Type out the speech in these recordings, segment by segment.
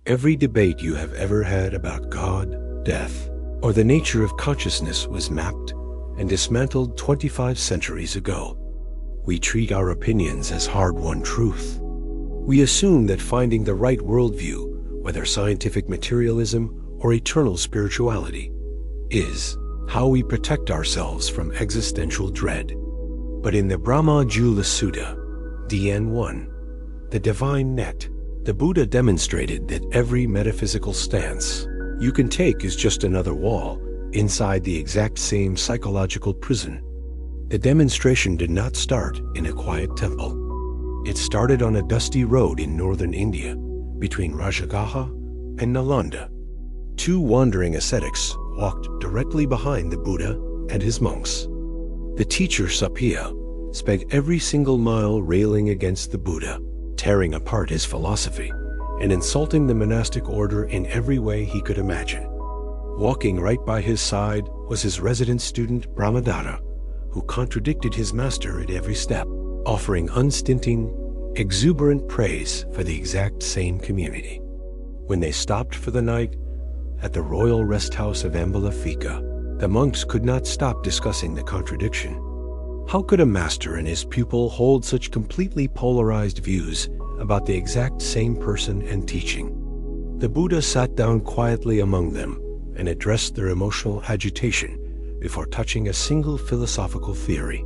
Every debate you have ever had about God, death, or the nature of consciousness was mapped and dismantled 25 centuries ago. We treat our opinions as hard-won truth. We assume that finding the right worldview, whether scientific materialism or eternal spirituality, is how we protect ourselves from existential dread. But in the Brahmajala Sutta, DN1, the divine net, the Buddha demonstrated that every metaphysical stance you can take is just another wall inside the exact same psychological prison. The demonstration did not start in a quiet temple. It started on a dusty road in northern India between Rajagaha and Nalanda. Two wandering ascetics walked directly behind the Buddha and his monks. The teacher Sappiya spent every single mile railing against the Buddha, tearing apart his philosophy, and insulting the monastic order in every way he could imagine. Walking right by his side was his resident student Brahmajala, who contradicted his master at every step, offering unstinting, exuberant praise for the exact same community. When they stopped for the night at the royal rest house of Ambalafika, the monks could not stop discussing the contradiction. How could a master and his pupil hold such completely polarized views about the exact same person and teaching? The Buddha sat down quietly among them and addressed their emotional agitation before touching a single philosophical theory.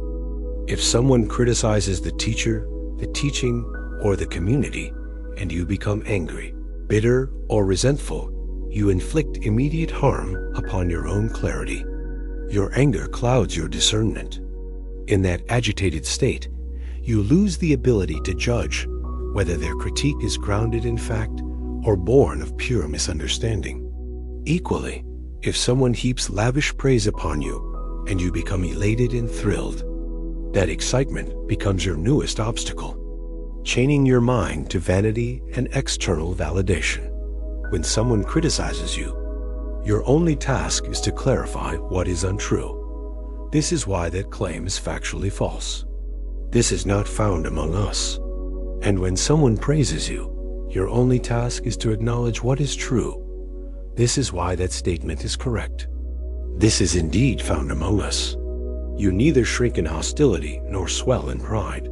If someone criticizes the teacher, the teaching, or the community, and you become angry, bitter, or resentful, you inflict immediate harm upon your own clarity. Your anger clouds your discernment. In that agitated state, you lose the ability to judge whether their critique is grounded in fact or born of pure misunderstanding. Equally, if someone heaps lavish praise upon you and you become elated and thrilled, that excitement becomes your newest obstacle, chaining your mind to vanity and external validation. When someone criticizes you, your only task is to clarify what is untrue. This is why that claim is factually false. This is not found among us. And when someone praises you, your only task is to acknowledge what is true. This is why that statement is correct. This is indeed found among us. You neither shrink in hostility nor swell in pride.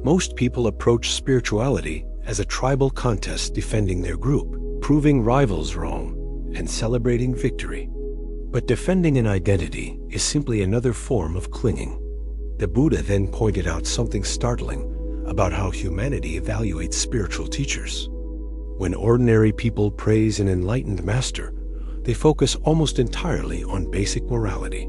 Most people approach spirituality as a tribal contest defending their group, proving rivals wrong, and celebrating victory. But defending an identity is simply another form of clinging. The Buddha then pointed out something startling about how humanity evaluates spiritual teachers. When ordinary people praise an enlightened master, they focus almost entirely on basic morality.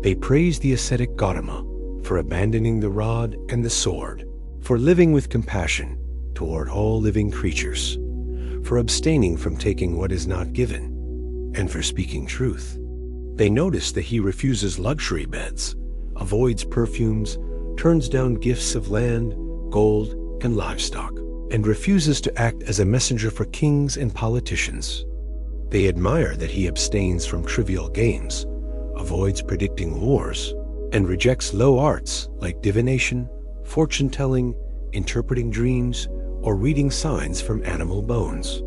They praise the ascetic Gautama for abandoning the rod and the sword, for living with compassion toward all living creatures, for abstaining from taking what is not given, and for speaking truth. They notice that he refuses luxury beds, avoids perfumes, turns down gifts of land, gold, and livestock, and refuses to act as a messenger for kings and politicians. They admire that he abstains from trivial games, avoids predicting wars, and rejects low arts like divination, fortune-telling, interpreting dreams, or reading signs from animal bones.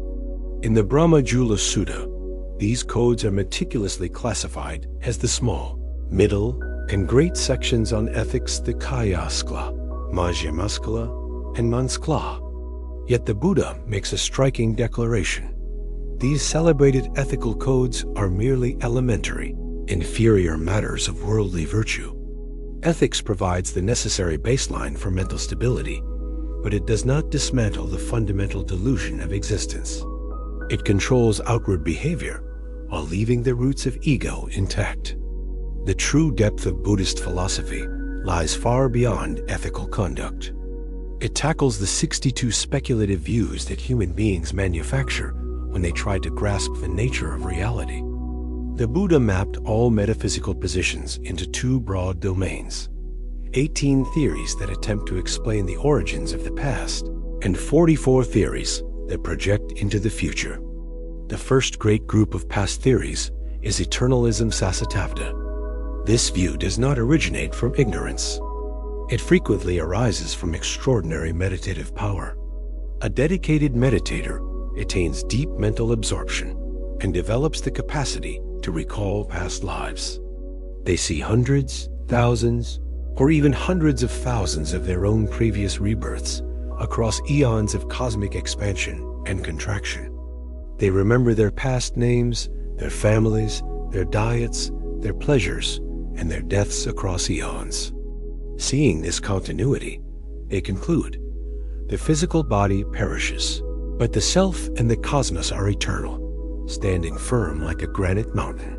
In the Brahmajala Sutta, these codes are meticulously classified as the small, middle, and great sections on ethics, the Kayaskla, Majjhimaskala, and Manskla. Yet the Buddha makes a striking declaration. These celebrated ethical codes are merely elementary, inferior matters of worldly virtue. Ethics provides the necessary baseline for mental stability, but it does not dismantle the fundamental delusion of existence. It controls outward behavior while leaving the roots of ego intact. The true depth of Buddhist philosophy lies far beyond ethical conduct. It tackles the 62 speculative views that human beings manufacture when they try to grasp the nature of reality. The Buddha mapped all metaphysical positions into two broad domains: 18 theories that attempt to explain the origins of the past, and 44 theories that project into the future. The first great group of past theories is eternalism sasatavda. This view does not originate from ignorance. It frequently arises from extraordinary meditative power. A dedicated meditator attains deep mental absorption and develops the capacity to recall past lives. They see hundreds, thousands, or even hundreds of thousands of their own previous rebirths across eons of cosmic expansion and contraction. They remember their past names, their families, their diets, their pleasures, and their deaths across eons. Seeing this continuity, they conclude, the physical body perishes, but the self and the cosmos are eternal, standing firm like a granite mountain.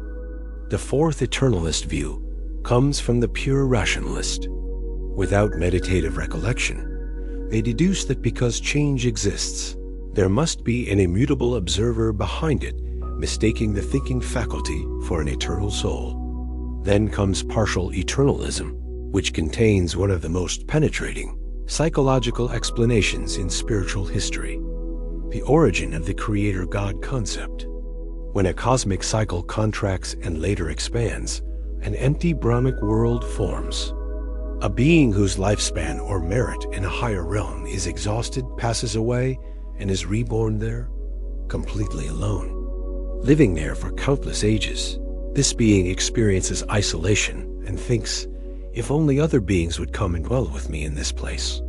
The fourth eternalist view comes from the pure rationalist. Without meditative recollection, they deduce that because change exists, there must be an immutable observer behind it, mistaking the thinking faculty for an eternal soul. Then comes partial eternalism, which contains one of the most penetrating psychological explanations in spiritual history, the origin of the Creator-God concept. When a cosmic cycle contracts and later expands, an empty Brahmic world forms. A being whose lifespan or merit in a higher realm is exhausted passes away and is reborn there, completely alone. Living there for countless ages, this being experiences isolation and thinks, if only other beings would come and dwell with me in this place.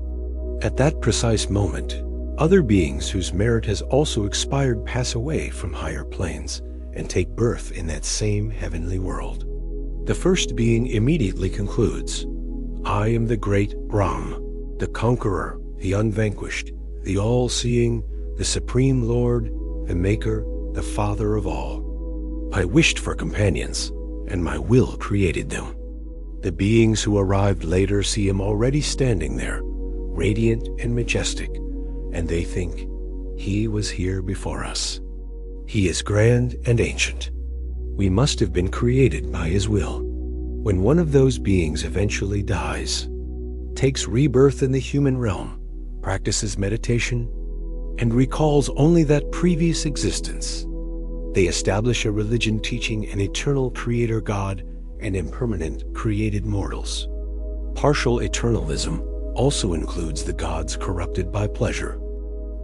At that precise moment, other beings whose merit has also expired pass away from higher planes and take birth in that same heavenly world. The first being immediately concludes, I am the great Brahm, the conqueror, the unvanquished, the all-seeing, the supreme Lord, the Maker, the Father of all. I wished for companions, and my will created them. The beings who arrived later see him already standing there, radiant and majestic, and they think, he was here before us. He is grand and ancient. We must have been created by his will. When one of those beings eventually dies, takes rebirth in the human realm, practices meditation, and recalls only that previous existence, they establish a religion teaching an eternal creator God and impermanent created mortals. Partial eternalism also includes the gods corrupted by pleasure.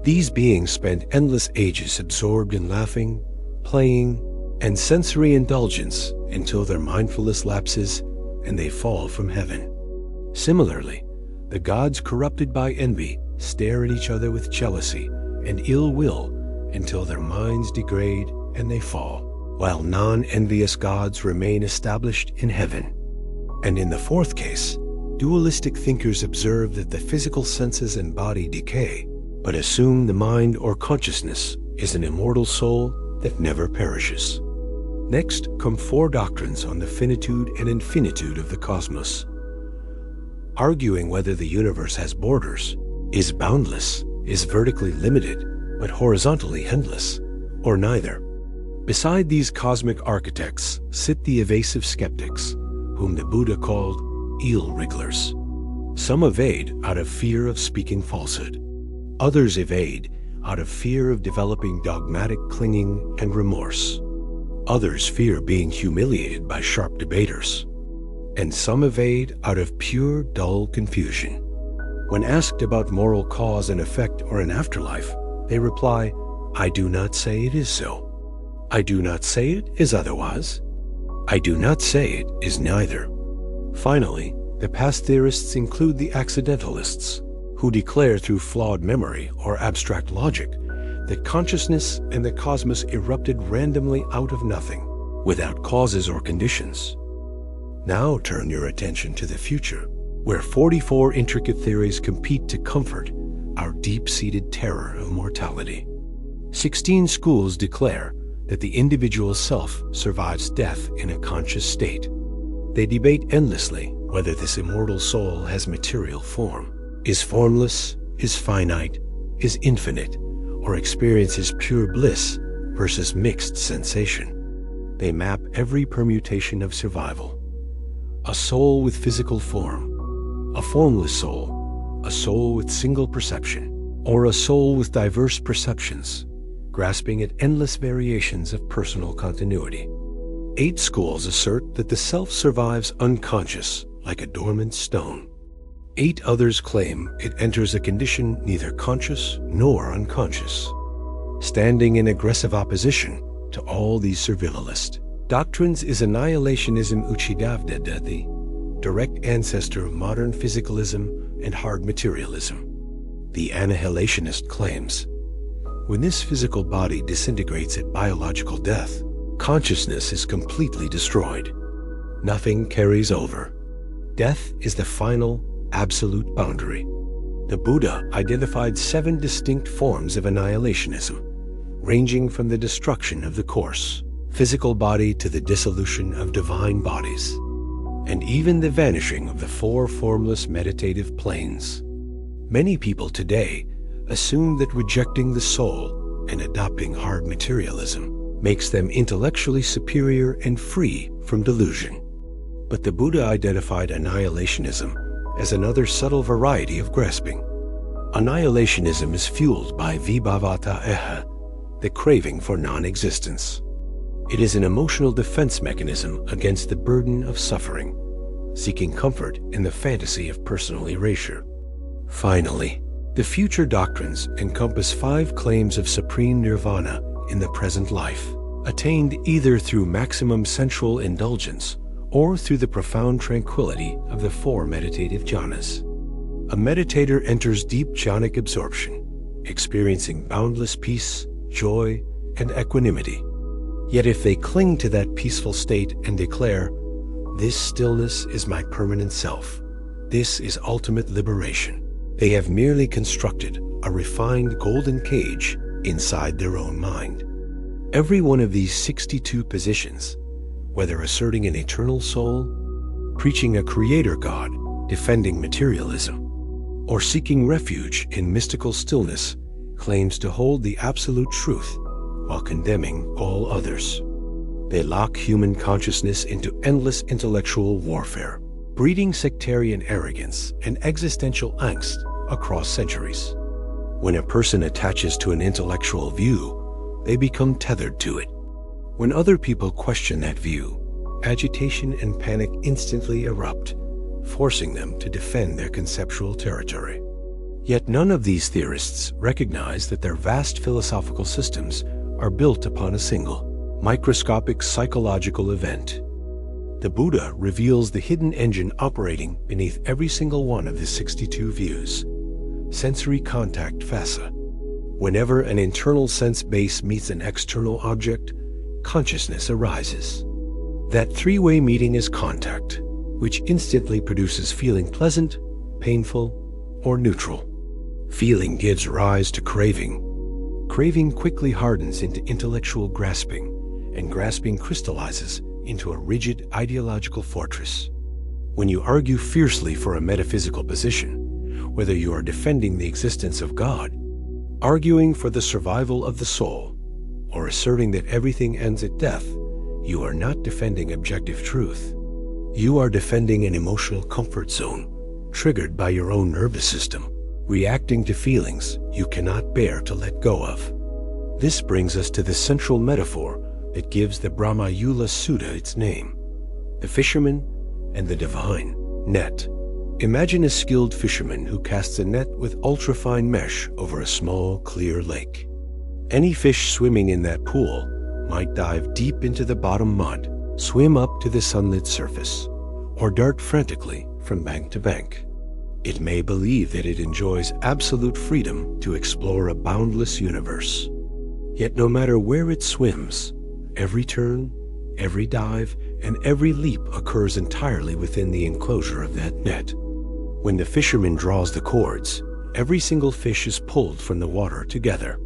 These beings spend endless ages absorbed in laughing, playing, and sensory indulgence until their mindfulness lapses and they fall from heaven. Similarly, the gods corrupted by envy stare at each other with jealousy and ill will until their minds degrade and they fall, while non-envious gods remain established in heaven. And in the fourth case, dualistic thinkers observe that the physical senses and body decay, but assume the mind or consciousness is an immortal soul that never perishes. Next come four doctrines on the finitude and infinitude of the cosmos, arguing whether the universe has borders, is boundless, is vertically limited, but horizontally endless, or neither. Beside these cosmic architects sit the evasive skeptics, whom the Buddha called eel-wrigglers. Some evade out of fear of speaking falsehood. Others evade out of fear of developing dogmatic clinging and remorse. Others fear being humiliated by sharp debaters. And some evade out of pure, dull confusion. When asked about moral cause and effect or an afterlife, they reply, I do not say it is so. I do not say it is otherwise. I do not say it is neither. Finally, the past theorists include the accidentalists, who declare through flawed memory or abstract logic that consciousness and the cosmos erupted randomly out of nothing, without causes or conditions. Now turn your attention to the future, where 44 intricate theories compete to comfort our deep-seated terror of mortality. 16 schools declare that the individual self survives death in a conscious state. They debate endlessly whether this immortal soul has material form, is formless, is finite, is infinite, or experiences pure bliss versus mixed sensation. They map every permutation of survival. A soul with physical form, a formless soul, a soul with single perception, or a soul with diverse perceptions, grasping at endless variations of personal continuity. 8 schools assert that the self survives unconscious, like a dormant stone. 8 others claim it enters a condition neither conscious nor unconscious. standing in aggressive opposition to all these survivalists. Doctrines is annihilationism Uchidavdada, the direct ancestor of modern physicalism and hard materialism. The annihilationist claims, when this physical body disintegrates at biological death, consciousness is completely destroyed. Nothing carries over. Death is the final, absolute boundary. The Buddha identified 7 distinct forms of annihilationism, ranging from the destruction of the coarse, physical body to the dissolution of divine bodies, and even the vanishing of the 4 formless meditative planes. Many people today assume that rejecting the soul and adopting hard materialism makes them intellectually superior and free from delusion. But the Buddha identified annihilationism as another subtle variety of grasping. Annihilationism is fueled by vibhavata eha, the craving for non-existence. It is an emotional defense mechanism against the burden of suffering, seeking comfort in the fantasy of personal erasure. Finally, the future doctrines encompass 5 claims of supreme nirvana in the present life, attained either through maximum sensual indulgence or through the profound tranquility of the 4 meditative jhanas. A meditator enters deep jhanic absorption, experiencing boundless peace, joy, and equanimity. Yet if they cling to that peaceful state and declare, "This stillness is my permanent self, this is ultimate liberation," they have merely constructed a refined golden cage inside their own mind. Every one of these 62 positions, whether asserting an eternal soul, preaching a creator God, defending materialism, or seeking refuge in mystical stillness, claims to hold the absolute truth while condemning all others. They lock human consciousness into endless intellectual warfare, breeding sectarian arrogance and existential angst across centuries. When a person attaches to an intellectual view, they become tethered to it. When other people question that view, agitation and panic instantly erupt, forcing them to defend their conceptual territory. Yet none of these theorists recognize that their vast philosophical systems are built upon a single, microscopic psychological event. The Buddha reveals the hidden engine operating beneath every single one of the 62 views: sensory contact phassa. Whenever an internal sense base meets an external object, consciousness arises. That 3-way meeting is contact, which instantly produces feeling pleasant, painful, or neutral. Feeling gives rise to craving. Craving quickly hardens into intellectual grasping, and grasping crystallizes into a rigid ideological fortress. When you argue fiercely for a metaphysical position, whether you are defending the existence of God, arguing for the survival of the soul, or asserting that everything ends at death, you are not defending objective truth. You are defending an emotional comfort zone triggered by your own nervous system, reacting to feelings you cannot bear to let go of. This brings us to the central metaphor that gives the Brahmajala Sutta its name: the fisherman and the divine net. Imagine a skilled fisherman who casts a net with ultrafine mesh over a small, clear lake. Any fish swimming in that pool might dive deep into the bottom mud, swim up to the sunlit surface, or dart frantically from bank to bank. It may believe that it enjoys absolute freedom to explore a boundless universe. Yet no matter where it swims, every turn, every dive, and every leap occurs entirely within the enclosure of that net. When the fisherman draws the cords, every single fish is pulled from the water together.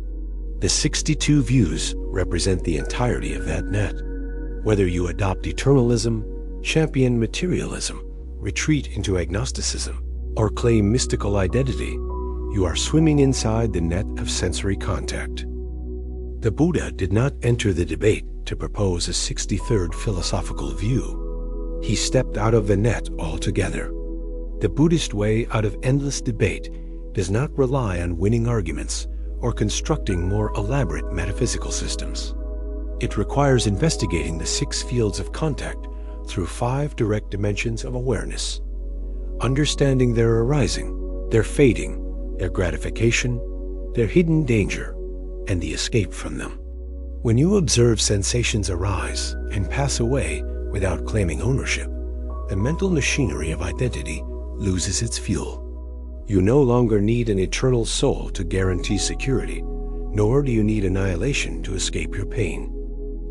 The 62 views represent the entirety of that net. Whether you adopt eternalism, champion materialism, retreat into agnosticism, or claim mystical identity, you are swimming inside the net of sensory contact. The Buddha did not enter the debate to propose a 63rd philosophical view. He stepped out of the net altogether. The Buddhist way out of endless debate does not rely on winning arguments or constructing more elaborate metaphysical systems. It requires investigating the 6 fields of contact through 5 direct dimensions of awareness, understanding their arising, their fading, their gratification, their hidden danger, and the escape from them. When you observe sensations arise and pass away without claiming ownership, the mental machinery of identity loses its fuel. You no longer need an eternal soul to guarantee security, nor do you need annihilation to escape your pain.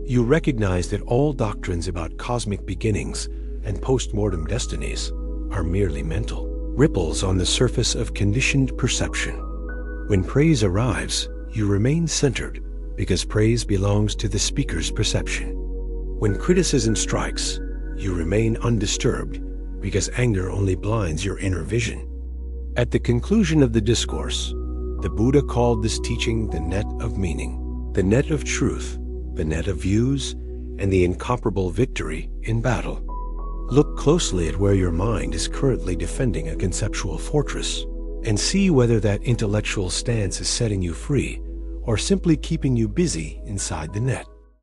You recognize that all doctrines about cosmic beginnings and post-mortem destinies are merely mental, ripples on the surface of conditioned perception. When praise arrives, you remain centered because praise belongs to the speaker's perception. When criticism strikes, you remain undisturbed because anger only blinds your inner vision. At the conclusion of the discourse, the Buddha called this teaching the net of meaning, the net of truth, the net of views, and the incomparable victory in battle. Look closely at where your mind is currently defending a conceptual fortress, and see whether that intellectual stance is setting you free or simply keeping you busy inside the net.